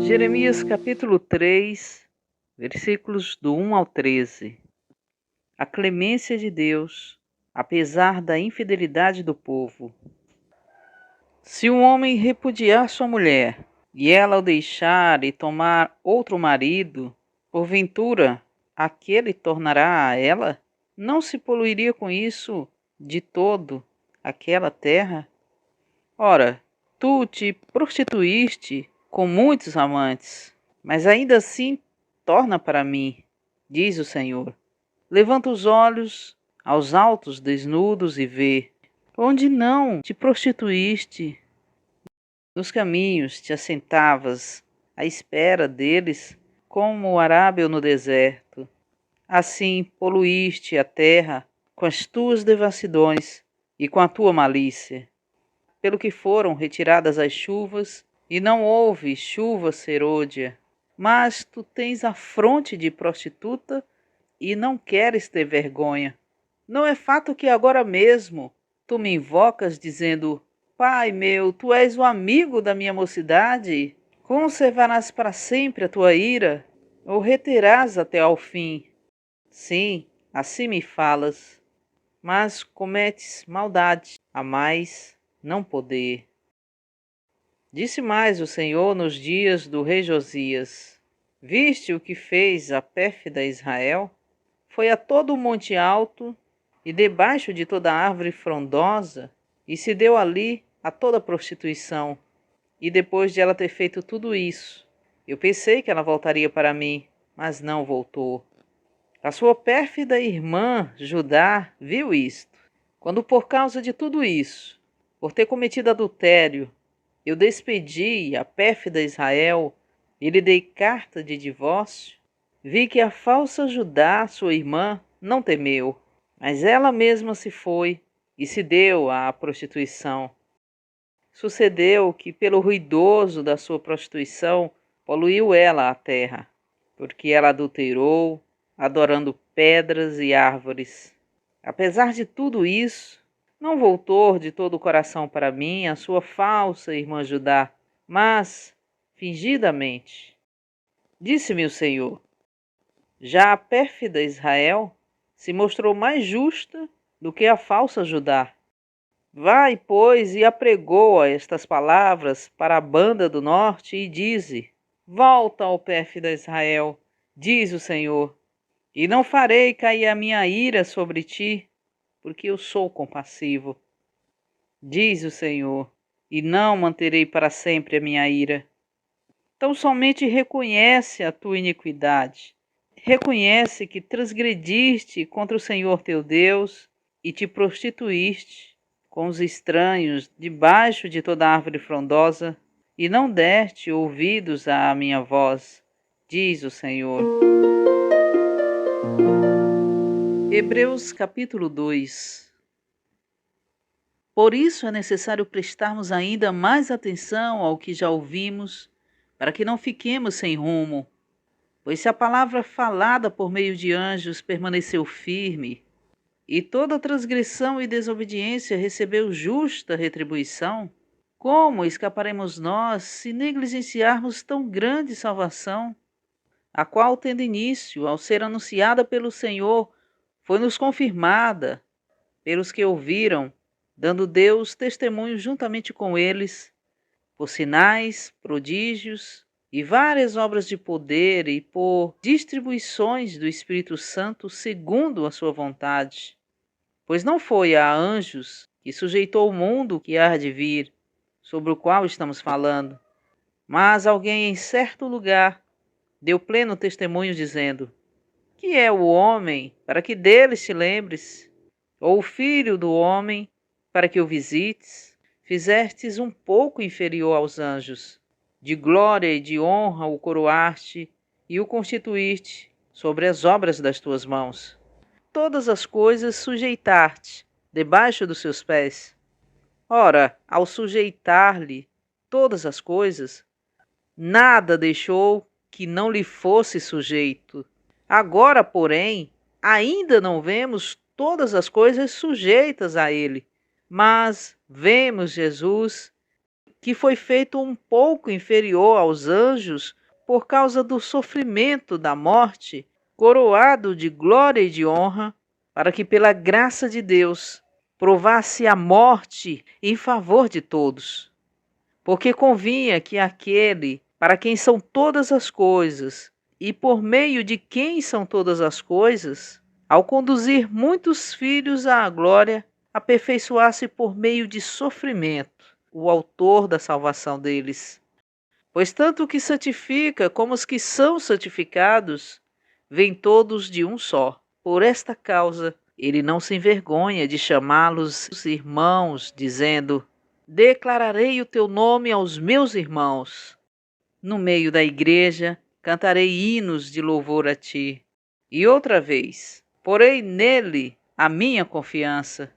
Jeremias capítulo 3, versículos do 1 ao 13. A clemência de Deus, apesar da infidelidade do povo. Se um homem repudiar sua mulher, e ela o deixar e tomar outro marido, porventura aquele tornará a ela? Não se poluiria com isso de todo aquela terra? Ora, tu te prostituíste com muitos amantes, mas ainda assim torna para mim, diz o Senhor. Levanta os olhos aos altos desnudos e vê, onde não te prostituíste, nos caminhos te assentavas à espera deles, como o arábio no deserto. Assim poluíste a terra com as tuas devassidões e com a tua malícia. Pelo que foram retiradas as chuvas, e não houve chuva serôdia. Mas tu tens a fronte de prostituta e não queres ter vergonha. Não é fato que agora mesmo tu me invocas dizendo: Pai meu, tu és o amigo da minha mocidade? Conservarás para sempre a tua ira? Ou reterás até ao fim? Sim, assim me falas, mas cometes maldade, a mais não poder. Disse mais o Senhor nos dias do rei Josias: Viste o que fez a pérfida Israel? Foi a todo o monte alto e debaixo de toda árvore frondosa, e se deu ali a toda prostituição. E depois de ela ter feito tudo isso, eu pensei que ela voltaria para mim, mas não voltou. A sua pérfida irmã, Judá, viu isto. Quando por causa de tudo isso, por ter cometido adultério, eu despedi a pérfida Israel e lhe dei carta de divórcio, vi que a falsa Judá, sua irmã, não temeu, mas ela mesma se foi e se deu à prostituição. Sucedeu que, pelo ruidoso da sua prostituição, poluiu ela a terra, porque ela adulterou, adorando pedras e árvores. Apesar de tudo isso, não voltou de todo o coração para mim a sua falsa irmã Judá, mas fingidamente. Disse-me o Senhor: já a pérfida Israel se mostrou mais justa do que a falsa Judá. Vai, pois, e apregoa estas palavras para a banda do norte e dize: Volta, ó pérfida Israel, diz o Senhor, e não farei cair a minha ira sobre ti, porque eu sou compassivo. Diz o Senhor, e não manterei para sempre a minha ira. Então somente reconhece a tua iniquidade. Reconhece que transgrediste contra o Senhor teu Deus e te prostituíste com os estranhos debaixo de toda árvore frondosa e não deste ouvidos à minha voz, diz o Senhor. Hebreus capítulo 2. Por isso é necessário prestarmos ainda mais atenção ao que já ouvimos, para que não fiquemos sem rumo. Pois se a palavra falada por meio de anjos permaneceu firme, e toda transgressão e desobediência recebeu justa retribuição, como escaparemos nós se negligenciarmos tão grande salvação, a qual, tendo início ao ser anunciada pelo Senhor, foi-nos confirmada pelos que ouviram, dando Deus testemunho juntamente com eles, por sinais, prodígios e várias obras de poder e por distribuições do Espírito Santo segundo a sua vontade. Pois não foi a anjos que sujeitou o mundo que há de vir, sobre o qual estamos falando, mas alguém em certo lugar deu pleno testemunho dizendo: Que é o homem para que dele te lembres? Ou o filho do homem para que o visites? Fizestes um pouco inferior aos anjos. De glória e de honra o coroaste e o constituíste sobre as obras das tuas mãos. Todas as coisas sujeitar-te debaixo dos seus pés. Ora, ao sujeitar-lhe todas as coisas, nada deixou que não lhe fosse sujeito. Agora, porém, ainda não vemos todas as coisas sujeitas a ele, mas vemos Jesus, que foi feito um pouco inferior aos anjos por causa do sofrimento da morte, coroado de glória e de honra, para que pela graça de Deus provasse a morte em favor de todos. Porque convinha que aquele para quem são todas as coisas e por meio de quem são todas as coisas, ao conduzir muitos filhos à glória, aperfeiçoasse por meio de sofrimento o autor da salvação deles. Pois tanto o que santifica como os que são santificados, vêm todos de um só. Por esta causa, ele não se envergonha de chamá-los irmãos, dizendo: declararei o teu nome aos meus irmãos. No meio da igreja, cantarei hinos de louvor a ti. E outra vez, porei nele a minha confiança.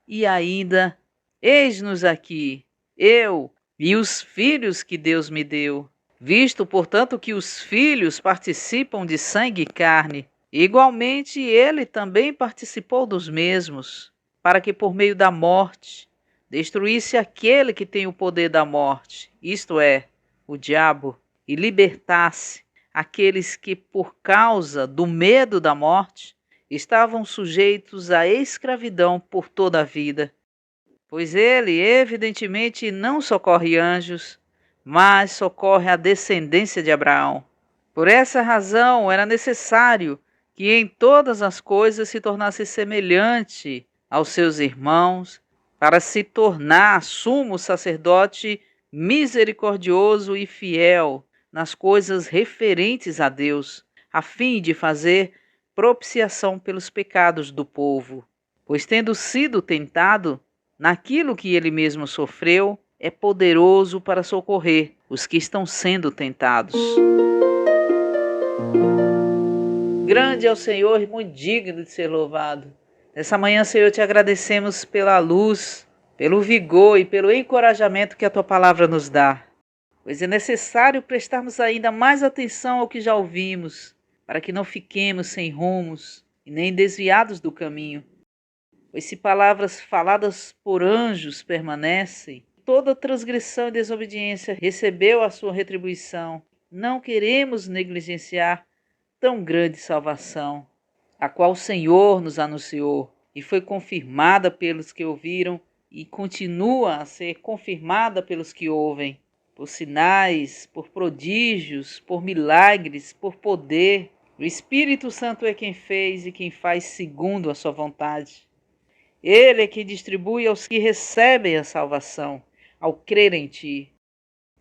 E ainda, eis-nos aqui, eu e os filhos que Deus me deu. Visto, portanto, que os filhos participam de sangue e carne, igualmente ele também participou dos mesmos, para que por meio da morte destruísse aquele que tem o poder da morte, isto é, o diabo, e libertasse aqueles que, por causa do medo da morte, estavam sujeitos à escravidão por toda a vida. Pois ele, evidentemente, não socorre anjos, mas socorre a descendência de Abraão. Por essa razão, era necessário que em todas as coisas se tornasse semelhante aos seus irmãos, para se tornar sumo sacerdote misericordioso e fiel nas coisas referentes a Deus, a fim de fazer propiciação pelos pecados do povo. Pois tendo sido tentado naquilo que ele mesmo sofreu, é poderoso para socorrer os que estão sendo tentados. Grande é o Senhor e muito digno de ser louvado. Nessa manhã, Senhor, te agradecemos pela luz, pelo vigor e pelo encorajamento que a tua palavra nos dá. Pois é necessário prestarmos ainda mais atenção ao que já ouvimos, para que não fiquemos sem rumos e nem desviados do caminho. Pois se palavras faladas por anjos permanecem, toda transgressão e desobediência recebeu a sua retribuição. Não queremos negligenciar tão grande salvação, a qual o Senhor nos anunciou e foi confirmada pelos que ouviram e continua a ser confirmada pelos que ouvem, por sinais, por prodígios, por milagres, por poder. O Espírito Santo é quem fez e quem faz segundo a sua vontade. Ele é quem distribui aos que recebem a salvação, ao crer em ti.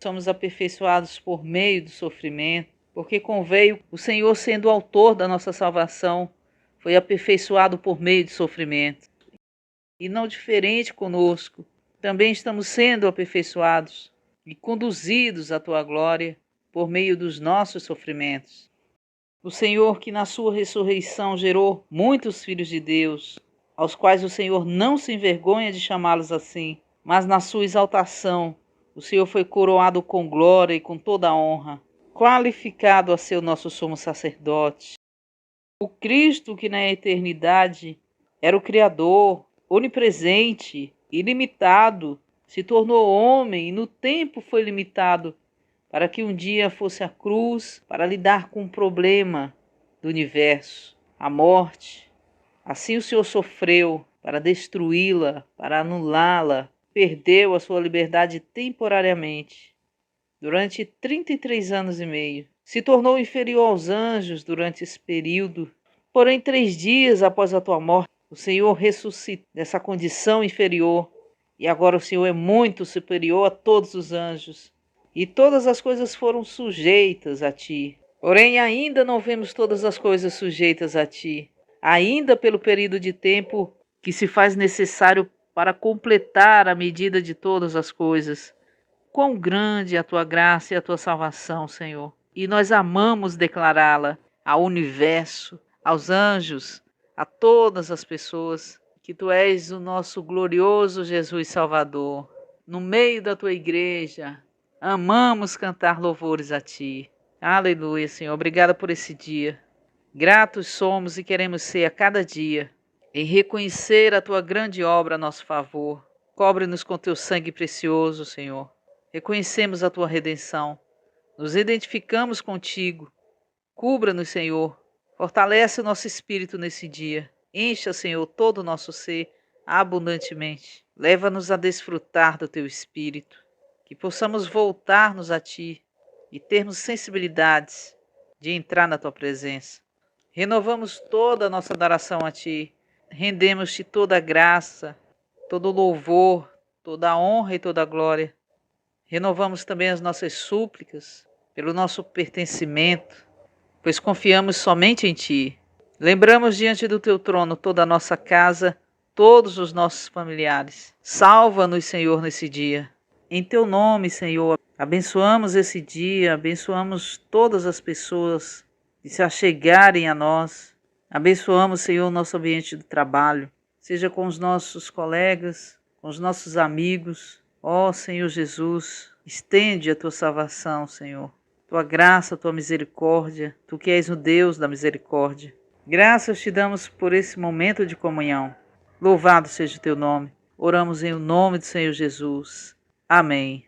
Somos aperfeiçoados por meio do sofrimento, porque conveio o Senhor, sendo o autor da nossa salvação, foi aperfeiçoado por meio de sofrimento. E não diferente conosco, também estamos sendo aperfeiçoados e conduzidos à tua glória por meio dos nossos sofrimentos. O Senhor, que na sua ressurreição gerou muitos filhos de Deus, aos quais o Senhor não se envergonha de chamá-los assim, mas na sua exaltação o Senhor foi coroado com glória e com toda a honra, qualificado a ser o nosso sumo sacerdote. O Cristo, que na eternidade era o Criador, onipresente, ilimitado, se tornou homem e no tempo foi limitado, para que um dia fosse à cruz para lidar com o problema do universo, a morte. Assim o Senhor sofreu para destruí-la, para anulá-la, perdeu a sua liberdade temporariamente. Durante 33 anos e meio, se tornou inferior aos anjos durante esse período. Porém, 3 dias após a tua morte, o Senhor ressuscitou dessa condição inferior. E agora o Senhor é muito superior a todos os anjos. E todas as coisas foram sujeitas a ti. Porém, ainda não vemos todas as coisas sujeitas a ti. Ainda pelo período de tempo que se faz necessário para completar a medida de todas as coisas. Quão grande é a tua graça e a tua salvação, Senhor. E nós amamos declará-la ao universo, aos anjos, a todas as pessoas, que tu és o nosso glorioso Jesus Salvador. No meio da tua igreja, amamos cantar louvores a ti. Aleluia, Senhor. Obrigada por esse dia. Gratos somos e queremos ser a cada dia em reconhecer a tua grande obra a nosso favor. Cobre-nos com teu sangue precioso, Senhor. Reconhecemos a tua redenção. Nos identificamos contigo. Cubra-nos, Senhor. Fortalece o nosso espírito nesse dia. Encha, Senhor, todo o nosso ser abundantemente. Leva-nos a desfrutar do teu espírito. Que possamos voltar-nos a ti e termos sensibilidades de entrar na tua presença. Renovamos toda a nossa adoração a ti. Rendemos-te toda a graça, todo o louvor, toda a honra e toda a glória. Renovamos também as nossas súplicas pelo nosso pertencimento, pois confiamos somente em ti. Lembramos diante do teu trono toda a nossa casa, todos os nossos familiares. Salva-nos, Senhor, nesse dia. Em teu nome, Senhor, abençoamos esse dia, abençoamos todas as pessoas que se achegarem a nós. Abençoamos, Senhor, o nosso ambiente de trabalho, seja com os nossos colegas, com os nossos amigos. Ó Senhor Jesus, estende a tua salvação, Senhor. Tua graça, tua misericórdia, tu que és o Deus da misericórdia. Graças te damos por esse momento de comunhão. Louvado seja o teu nome. Oramos em o nome do Senhor Jesus. Amém.